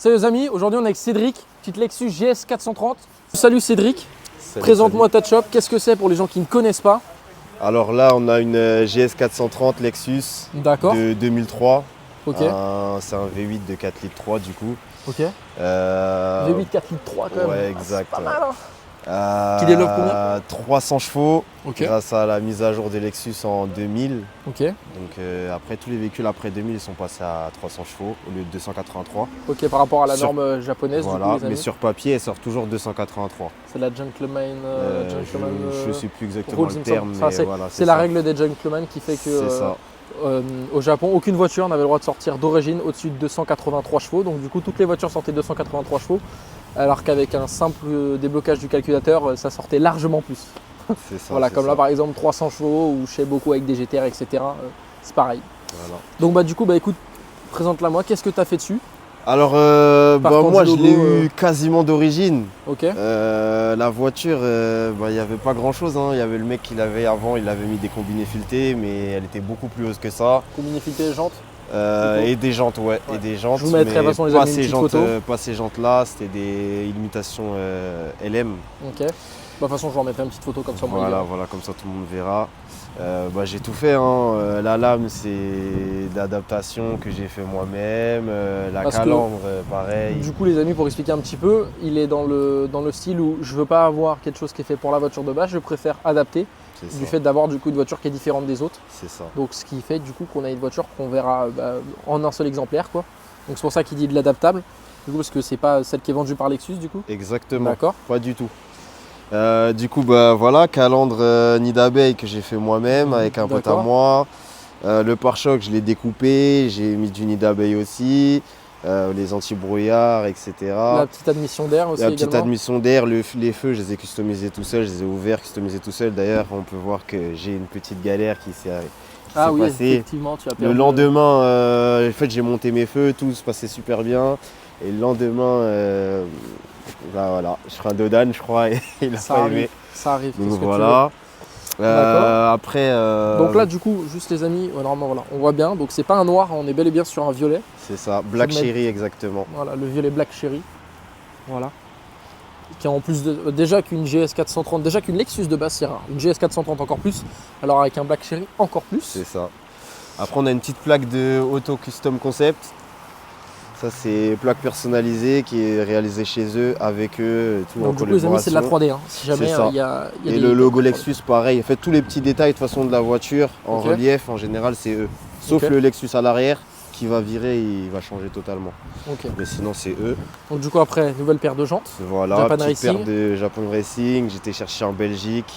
Salut les amis, aujourd'hui on est avec Cédric, petite Lexus GS 430. Salut Cédric, présente-moi ta shop, qu'est-ce que c'est pour les gens qui ne connaissent pas? Alors là on a une GS 430 Lexus de 2003. Ok. C'est un V8 de 4 litres 3 du coup. Ok. V8 4 litres 3 quand même. Ouais, exact. C'est pas mal hein. Qui développe combien? 300 chevaux, Ok. grâce à la mise à jour des Lexus en 2000. Ok. Donc après tous les véhicules après 2000 ils sont passés à 300 chevaux au lieu de 283. Ok, par rapport à la norme japonaise Voilà, du coup, les amis. mais sur papier elle sort toujours 283. C'est la gentleman, je ne sais plus exactement le terme, enfin, mais voilà. C'est la règle des gentlemen qui fait que au Japon, aucune voiture n'avait le droit de sortir d'origine au-dessus de 283 chevaux. Donc du coup, toutes les voitures sortaient 283 chevaux, alors qu'avec un simple déblocage du calculateur, ça sortait largement plus. C'est ça. Voilà, comme là par exemple 300 chevaux ou je sais beaucoup avec des GTR, etc. C'est pareil. Voilà. Donc du coup, écoute, présente-la moi, qu'est-ce que tu as fait dessus? Alors moi je l'ai eu quasiment d'origine. Ok. La voiture, il n'y avait pas grand chose. Il y avait le mec qui l'avait avant, il avait mis des combinés filetés, mais elle était beaucoup plus hausse que ça. Combinés filetés, jantes et des jantes, ouais. Et des jantes. Je vous mettrai de toute façon les amis une petite photo. Pas ces jantes là, c'était des imitations LM. Ok. De toute façon, je vous remettrai une petite photo comme ça. Voilà, comme ça tout le monde verra. J'ai tout fait. La lame, c'est d'adaptation que j'ai fait moi-même. La calandre, pareil. Du coup, les amis, pour expliquer un petit peu, il est dans le style où je veux pas avoir quelque chose qui est fait pour la voiture de base, je préfère adapter du fait d'avoir du coup une voiture qui est différente des autres. C'est ça. Donc, ce qui fait du coup qu'on a une voiture qu'on verra en un seul exemplaire, quoi. Donc, c'est pour ça qu'il dit de l'adaptable. Du coup, parce que c'est pas celle qui est vendue par Lexus, du coup. Exactement. D'accord. Pas du tout. Du coup, voilà, calandre nid d'abeille que j'ai fait moi-même avec un pote à moi. Le pare-choc, je l'ai découpé, j'ai mis du nid d'abeille aussi, les anti-brouillards, etc. La petite admission d'air aussi. La petite admission d'air, les feux, je les ai customisés tout seul, je les ai ouverts, customisés tout seul. D'ailleurs, on peut voir que j'ai une petite galère qui s'est passée. Effectivement, tu as perdu. Le lendemain, en fait, j'ai monté mes feux, tout se passait super bien. Et le lendemain, voilà, je ferai un dodane, je crois, et il a pas aimé. Ça arrive. Donc voilà. Après. Donc là, du coup, juste les amis, normalement, voilà, on voit bien. Donc c'est pas un noir, on est bel et bien sur un violet. C'est ça, Black Cherry exactement. Voilà, le violet Black Cherry. Voilà. Qui a en plus déjà qu'une GS 430, déjà qu'une Lexus de base c'est rare. Une GS 430 encore plus. Alors avec un Black Cherry encore plus. C'est ça. Après on a une petite plaque de Auto Custom Concept. Ça c'est plaque personnalisée qui est réalisée chez eux, avec eux, tout en collaboration. Du coup les amis c'est de la 3D, si jamais il y a et le logo Lexus pareil, en fait tous les petits détails de façon de la voiture en relief en général c'est eux. Sauf le Lexus à l'arrière qui va virer, il va changer totalement. Mais sinon c'est eux. Donc du coup après, nouvelle paire de jantes. Voilà, Japan petite Racing. paire de Japan Racing, j'étais cherché en Belgique.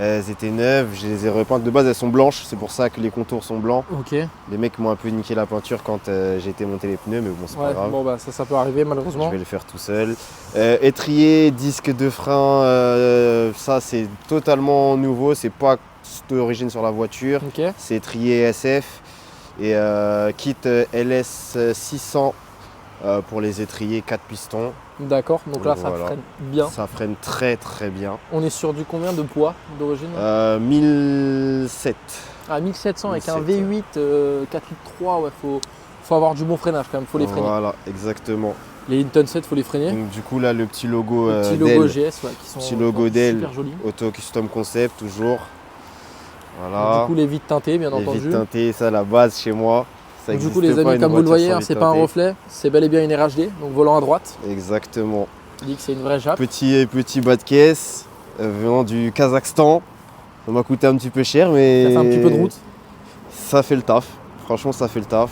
Elles étaient neuves, je les ai repeintes. De base, elles sont blanches, c'est pour ça que les contours sont blancs. Ok. Les mecs m'ont un peu niqué la peinture quand j'ai été monter les pneus, mais bon, c'est pas grave. Bon, ça peut arriver malheureusement. Je vais le faire tout seul. Étrier, disque de frein, ça c'est totalement nouveau, c'est pas d'origine sur la voiture. C'est étrier SF et kit LS 600 pour les étriers 4 pistons. D'accord, donc là ça freine bien. Ça freine très très bien. On est sur du combien de poids d'origine? 1007. Ah 1700 avec un V8 4 litres 3, ouais, faut avoir du bon freinage quand même, faut les freiner. Voilà, exactement. Les Hinton 7, faut les freiner. Donc du coup là le petit logo GS, qui sont petit logo d'elle, super jolis. Auto Custom Concept toujours. Voilà. Donc, du coup les vitres teintées bien entendu. Les vitres teintées, ça la base chez moi. Donc, du coup les amis, comme vous le voyez, c'est pas un reflet, c'est bel et bien une RHD, donc volant à droite. Exactement. Il dit que c'est une vraie jappe. Petit bas de caisse venant du Kazakhstan. Ça m'a coûté un petit peu cher, mais ça fait un petit peu de route. Ça fait le taf. Franchement, ça fait le taf.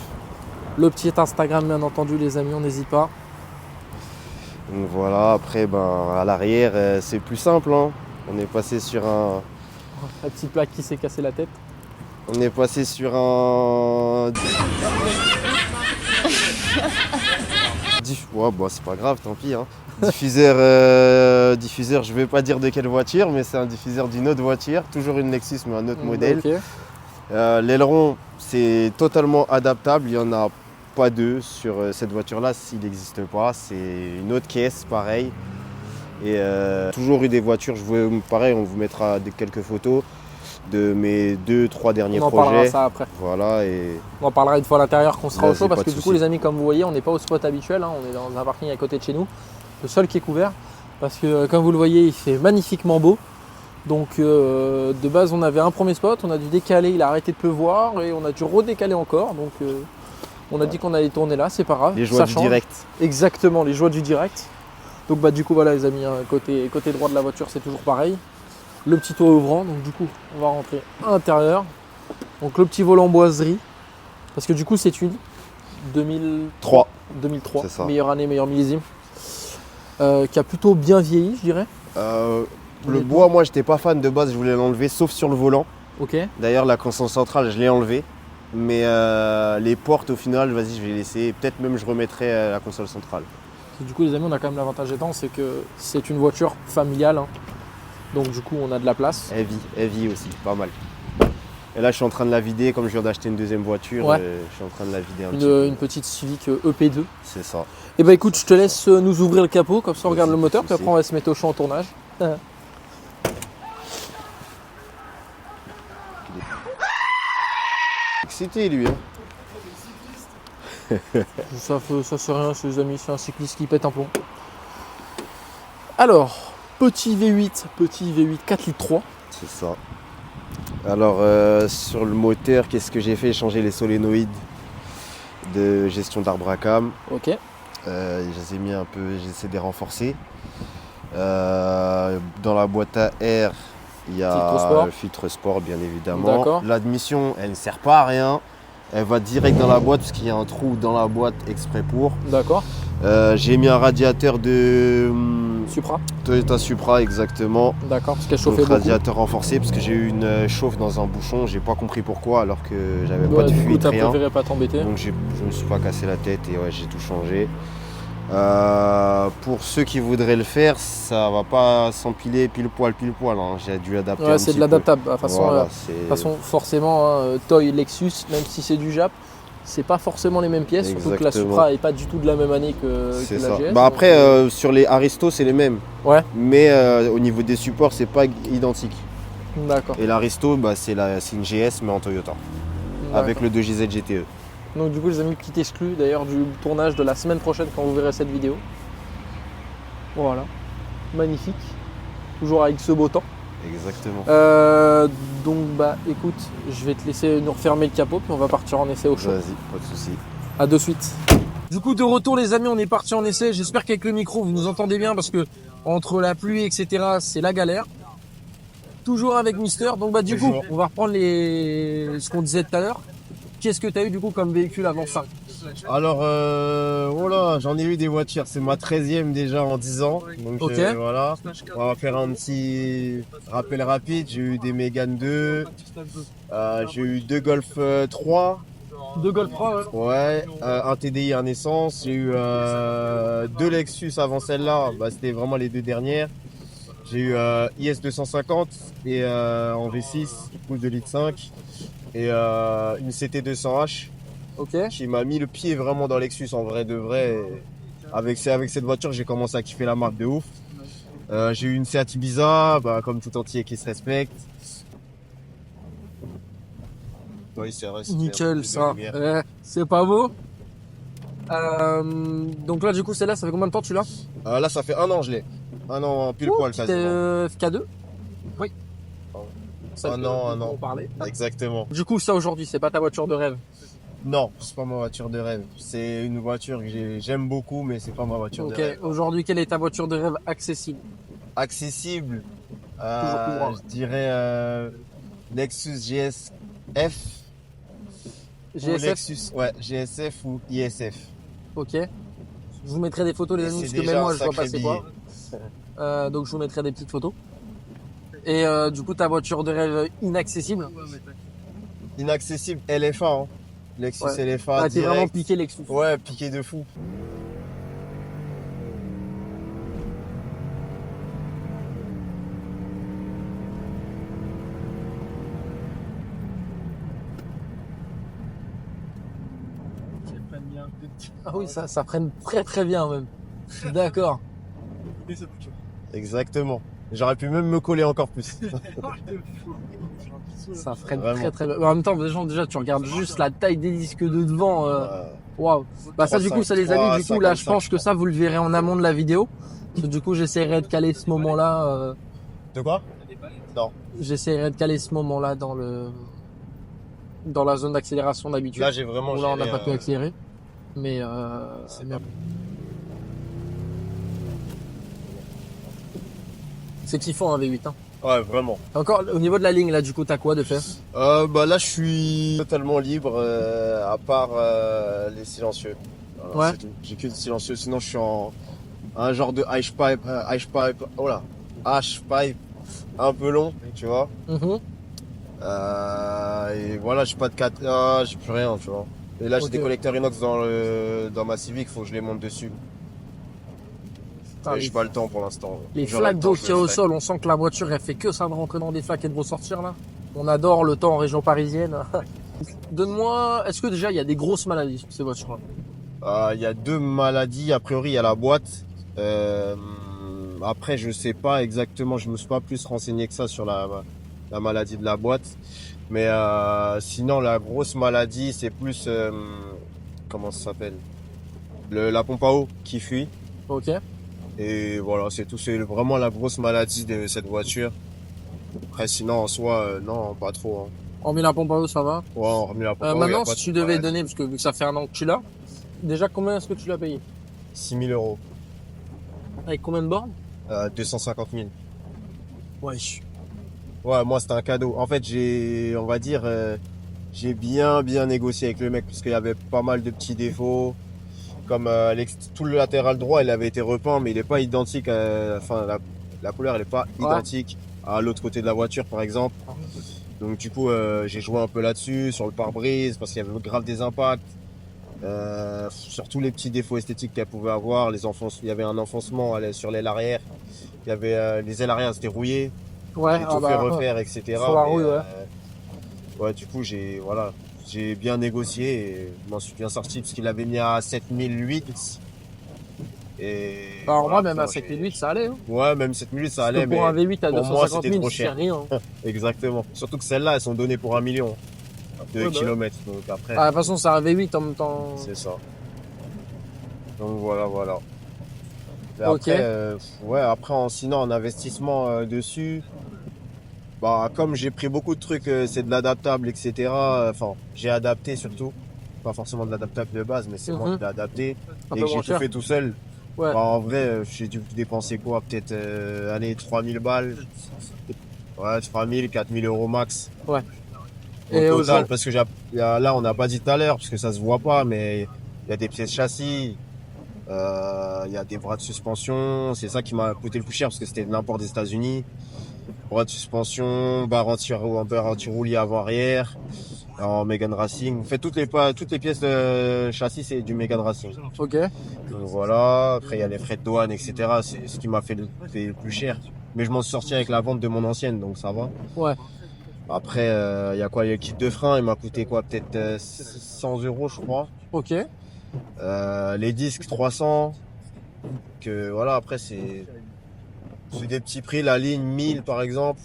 Le petit Instagram, bien entendu, les amis, on n'hésite pas. Donc voilà, après, à l'arrière, c'est plus simple. On est passé sur un... La petite plaque qui s'est cassée la tête. On est passé sur un... c'est pas grave, tant pis. Diffuseur, je vais pas dire de quelle voiture, mais c'est un diffuseur d'une autre voiture. Toujours une Lexus, mais un autre modèle. L'aileron, c'est totalement adaptable. Il n'y en a pas deux sur cette voiture-là, s'il n'existe pas. C'est une autre caisse, pareil. Et toujours eu des voitures, pareil, on vous mettra quelques photos. de mes 2-3 derniers on en parlera projets. Ça après. Voilà, et on en parlera une fois à l'intérieur qu'on sera au chaud parce que du coup les amis, comme vous voyez, on n'est pas au spot habituel, hein, on est dans un parking à côté de chez nous, le seul qui est couvert parce que comme vous le voyez il fait magnifiquement beau. Donc de base on avait un premier spot, on a dû décaler, il a arrêté de pleuvoir et on a dû redécaler encore. Donc on a dit qu'on allait tourner là, c'est pas grave. Les joies du direct. Exactement, les joies du direct. Donc du coup voilà les amis, hein, côté droit de la voiture c'est toujours pareil. Le petit toit ouvrant, donc du coup on va rentrer à l'intérieur. Donc le petit volant boiserie, parce que du coup c'est une 2003, meilleure année, meilleur millésime, qui a plutôt bien vieilli je dirais. Le bois, moi j'étais pas fan de base, je voulais l'enlever sauf sur le volant. Ok. D'ailleurs la console centrale je l'ai enlevée. Mais les portes au final, vas-y je vais laisser. Peut-être même je remettrai la console centrale. Du coup les amis, on a quand même l'avantage étant, c'est que c'est une voiture familiale. Hein. Donc du coup on a de la place. Heavy aussi, pas mal. Et là je suis en train de la vider, comme je viens d'acheter une deuxième voiture, ouais. Je suis en train de la vider une petite Civic EP2. C'est ça. Et bah écoute, je te laisse nous ouvrir le capot, comme ça on regarde le moteur, puis après on va se mettre au champ en tournage. Excité lui. Hein. ça c'est rien, les amis, c'est un cycliste qui pète un plomb. Alors, petit V8 4 litres 3. C'est ça. Alors sur le moteur, qu'est-ce que j'ai fait? J'ai changé les solénoïdes de gestion d'arbre à cam. Ok. Je les ai mis un peu, j'ai essayé de les renforcer. Dans la boîte à air, il y a le filtre sport bien évidemment. L'admission, elle ne sert pas à rien. Elle va direct dans la boîte parce qu'il y a un trou dans la boîte exprès pour. D'accord. J'ai mis un radiateur de Supra. Toyota Supra exactement. D'accord, parce qu'elle chauffait beaucoup. Radiateur renforcé parce que j'ai eu une chauffe dans un bouchon. J'ai pas compris pourquoi alors que j'avais pas de fuite, rien. Tu préféré pas t'embêter. Donc je me suis pas cassé la tête et ouais, j'ai tout changé. Pour ceux qui voudraient le faire, ça va pas s'empiler pile poil. Hein. J'ai dû adapter un petit peu. C'est de l'adaptable. De toute voilà, façon, forcément, Toy Lexus, même si c'est du Jap, c'est pas forcément les mêmes pièces. Exactement. Surtout que la Supra est pas du tout de la même année que la GS. Bah après, sur les Aristo, c'est les mêmes. Ouais. Mais au niveau des supports, c'est pas identique. D'accord. Et l'Aristo, bah, c'est une GS mais en Toyota. Avec le 2JZ GTE. Donc du coup les amis, petit exclu d'ailleurs du tournage de la semaine prochaine quand vous verrez cette vidéo. Voilà, magnifique, toujours avec ce beau temps. Exactement. Donc bah écoute, je vais te laisser nous refermer le capot puis on va partir en essai au chaud. Vas-y, pas de soucis. À de suite. Du coup de retour les amis, on est parti en essai. J'espère qu'avec le micro vous nous entendez bien parce que entre la pluie etc c'est la galère. Toujours avec Mister, donc bah du coup on va reprendre ce qu'on disait tout à l'heure. Qu'est-ce que tu as eu du coup comme véhicule avant ça? Alors, voilà, j'en ai eu des voitures. C'est ma 13e déjà en 10 ans. Donc voilà, on va faire un petit rappel rapide. J'ai eu des Mégane 2, j'ai eu 2 Golf 3. 2 Golf 3, ouais. Un TDI, un essence. J'ai eu 2 Lexus avant celle-là. Bah, c'était vraiment les 2 dernières. J'ai eu IS 250 et en V6, coup 2,5 litres. Et une CT200H qui m'a mis le pied vraiment dans Lexus en vrai de vrai. Avec cette voiture, j'ai commencé à kiffer la marque de ouf. J'ai eu une Seat Ibiza, bah, comme tout entier qui se respecte. Oui, nickel ça. C'est pas beau. Donc là du coup celle-là, ça fait combien de temps tu l'as? Là ça fait 1 an je l'ai. 1 an pile poil quasiment. FK2? Oui. Un an. Exactement. Du coup, ça aujourd'hui, c'est pas ta voiture de rêve? Non, c'est pas ma voiture de rêve. C'est une voiture que j'aime beaucoup, mais c'est pas ma voiture de rêve. Aujourd'hui, quelle est ta voiture de rêve accessible? Accessible, je dirais Lexus GSF. GSF? Ouais, GSF ou ISF. Ok. Je vous mettrai des photos, les amis, parce que même moi, je vois pas c'est quoi. Donc, je vous mettrai des petites photos. Et du coup, ta voiture de rêve inaccessible? Inaccessible, LFA. Hein. Lexus LFA. Ah, t'es vraiment piqué Lexus. Ouais, piqué de fou. Ah oui, ça freine très très bien même. D'accord. Exactement. J'aurais pu même me coller encore plus. Ça freine très très bien. En même temps, déjà, tu regardes juste la taille des disques de devant. Waouh. Bah ça, du coup, ça les amis. Du coup, là, je pense que ça, vous le verrez en amont de la vidéo. Du coup, j'essaierai de caler ce moment-là. De quoi? Non. J'essaierai de caler ce moment-là dans la zone d'accélération d'habitude. Là, j'ai vraiment. Là, on n'a pas pu accélérer. Mais c'est bien. C'est kiffant un V8. Hein. Ouais, vraiment. Encore au niveau de la ligne, là, du coup, t'as quoi de fait? Bah là, je suis totalement libre, à part les silencieux. Voilà, c'est tout. J'ai que des silencieux. Sinon, je suis en un genre de H-pipe, H-pipe un peu long, tu vois. Et voilà, j'ai pas de 4A, j'ai plus rien, tu vois. Et là, j'ai des collecteurs inox dans ma Civic, faut que je les monte dessus. J'ai pas le temps pour l'instant. Les flaques d'eau qu'il y a au sol, on sent que la voiture, elle fait que ça de rentrer dans des flaques et de ressortir là. On adore le temps en région parisienne. Donne-moi, est-ce que déjà il y a des grosses maladies sur ces voitures-là? Il y a 2 maladies, a priori il y a la boîte. Après je sais pas exactement, je me suis pas plus renseigné que ça sur la maladie de la boîte. Mais sinon la grosse maladie c'est plus, comment ça s'appelle, la pompe à eau qui fuit. Ok. Et voilà, c'est tout, c'est vraiment la grosse maladie de cette voiture. Après sinon en soi, non, pas trop. Hein. On met la pompe à eau, ça va? Ouais, on remet la pompe à eau. Maintenant, si tu devais donner, parce que vu que ça fait un an que tu l'as, déjà combien est-ce que tu l'as payé? 6 000 €. Avec combien de bornes? 250 000. Ouais. Ouais, moi c'était un cadeau. En fait, on va dire, j'ai bien négocié avec le mec parce qu'il y avait pas mal de petits défauts. Comme tout le latéral droit, il avait été repeint, mais il n'est pas identique. Enfin, la couleur, elle n'est pas identique à l'autre côté de la voiture, par exemple. Donc du coup, j'ai joué un peu là-dessus, sur le pare-brise, parce qu'il y avait grave des impacts. Sur tous les petits défauts esthétiques qu'elle pouvait avoir. Il y avait un enfoncement sur l'aile arrière. Il y avait les ailes arrière, c'était rouillé. Ouais, j'ai tout fait refaire, etc. Sur la rouille, ouais, du coup, j'ai bien négocié et je m'en suis bien sorti parce qu'il avait mis à 7008. Et alors voilà, moi, même à 7008, ça allait. Hein. Ouais, même 7008, ça allait. Mais pour un V8 à 250 000, c'est rien. Hein. Exactement. Surtout que celles-là, elles sont données pour 1 million de kilomètres. Donc après. De toute façon, c'est un V8 en même temps. C'est ça. Donc voilà. Et après, ouais, après, sinon, en investissement dessus. Bah, comme j'ai pris beaucoup de trucs, c'est de l'adaptable, etc. Enfin, j'ai adapté surtout. Pas forcément de l'adaptable de base, mais c'est moi qui l'ai adapté. Et que j'ai tout fait tout seul. Ouais. Bah, en vrai, j'ai dû dépenser quoi? Peut-être, allez, 3000 balles. Ouais, 3000, 4000 € max. Ouais. Au total, parce que là, on n'a pas dit tout à l'heure, parce que ça se voit pas, mais il y a des pièces châssis. Il y a des bras de suspension. C'est ça qui m'a coûté le plus cher, parce que c'était de l'import des États-Unis. Bras de suspension, barre anti-roulis avant-arrière, en Mégane Racing. En fait, toutes les pièces de châssis, c'est du Mégane Racing. Ok. Donc voilà, après il y a les frais de douane, etc. C'est ce qui m'a fait le plus cher. Mais je m'en suis sorti avec la vente de mon ancienne, donc ça va. Ouais. Après, il y a quoi? Il y a le kit de frein, il m'a coûté quoi? Peut-être 100 €, je crois. Ok. Les disques, 300. Que voilà, après c'est des petits prix, la ligne 1000 par exemple.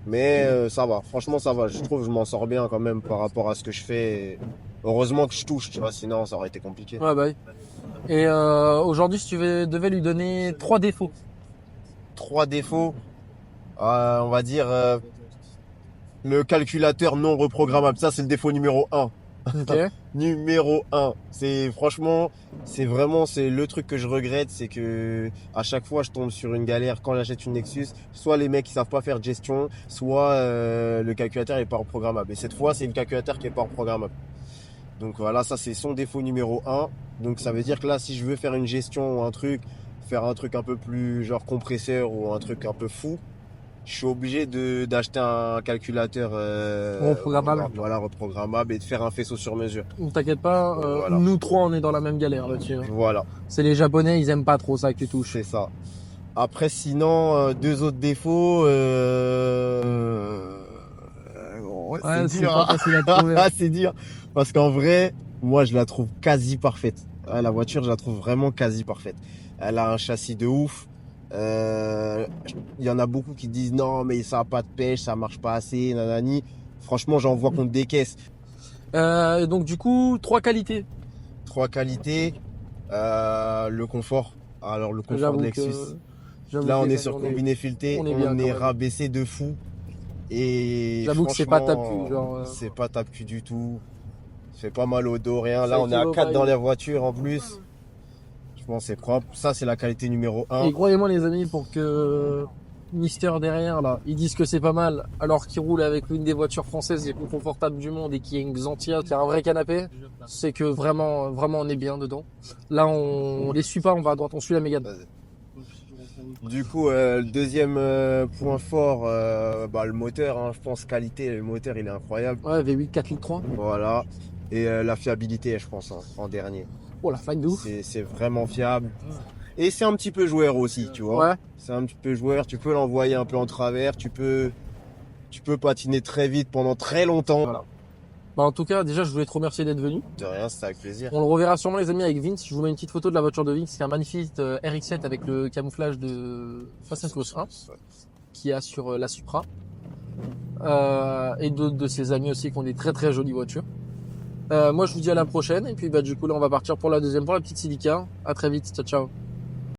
Mais ça va, franchement ça va. Je trouve que je m'en sors bien quand même par rapport à ce que je fais. Heureusement que je touche, tu vois, sinon ça aurait été compliqué. Ouais, bah oui. Et aujourd'hui, si tu devais lui donner 3 défauts. 3 défauts, on va dire le calculateur non reprogrammable. Ça, c'est le défaut numéro 1. Okay. Numéro 1. Franchement, c'est le truc que je regrette, c'est que à chaque fois je tombe sur une galère quand j'achète une Nexus, soit les mecs ils savent pas faire de gestion, soit le calculateur est pas reprogrammable. Et cette fois, c'est le calculateur qui est pas reprogrammable. Donc voilà, ça c'est son défaut numéro 1. Donc ça veut dire que là, si je veux faire une gestion ou faire un truc un peu plus genre compresseur ou un truc un peu fou, je suis obligé d'acheter un calculateur reprogrammable. Voilà, reprogrammable et de faire un faisceau sur mesure. T'inquiète pas, voilà. Nous trois on est dans la même galère là-dessus. Hein. Voilà. C'est les Japonais, ils aiment pas trop ça que tu touches. C'est ça. Après sinon, 2 autres défauts. Ouais, c'est pas facile à trouver. C'est dur. Parce qu'en vrai, moi je la trouve quasi parfaite. La voiture, je la trouve vraiment quasi parfaite. Elle a un châssis de ouf. Il y en a beaucoup qui disent non, mais ça n'a pas de pêche, ça marche pas assez, nanani. Franchement, j'en vois contre des caisses. Donc du coup, 3 qualités. 3 qualités. Le confort. Alors le confort de Lexus. Là, on est sur combiné fileté, on est rabaissé de fou. Et j'avoue que c'est pas tape-cul. C'est pas tape-cul du tout. C'est pas mal au dos, rien. Là, on est à 4 dans les voitures en plus. Je pense que c'est propre. Ça, c'est la qualité numéro 1. Et croyez-moi, les amis, pour que Mister derrière, là, ils disent que c'est pas mal, alors qu'il roule avec l'une des voitures françaises les plus confortables du monde et qui est une Xantia, qui a un vrai canapé, c'est que vraiment, vraiment, on est bien dedans. Là, on les suit pas, on va à droite, on suit la Mégane. Du coup, le deuxième point fort, le moteur, hein, je pense qualité, le moteur il est incroyable. Ouais, V8 4 litres 3. Voilà. Et la fiabilité, je pense, hein, en dernier. Oh la flaque de ouf. C'est vraiment fiable. Et c'est un petit peu joueur aussi, tu vois. Ouais. C'est un petit peu joueur, tu peux l'envoyer un peu en travers, tu peux patiner très vite pendant très longtemps. Voilà. Bah en tout cas, déjà, je voulais te remercier d'être venu. De rien, c'était avec plaisir. On le reverra sûrement, les amis, avec Vince. Je vous mets une petite photo de la voiture de Vince. C'est un magnifique RX-7 avec le camouflage de Fast and Furious 1 qui a sur la Supra. Et d'autres de ses amis aussi qui ont des très très jolies voitures. Moi, je vous dis à la prochaine. Et puis, du coup, là, on va partir pour la deuxième, pour la petite Celica. À très vite. Ciao, ciao.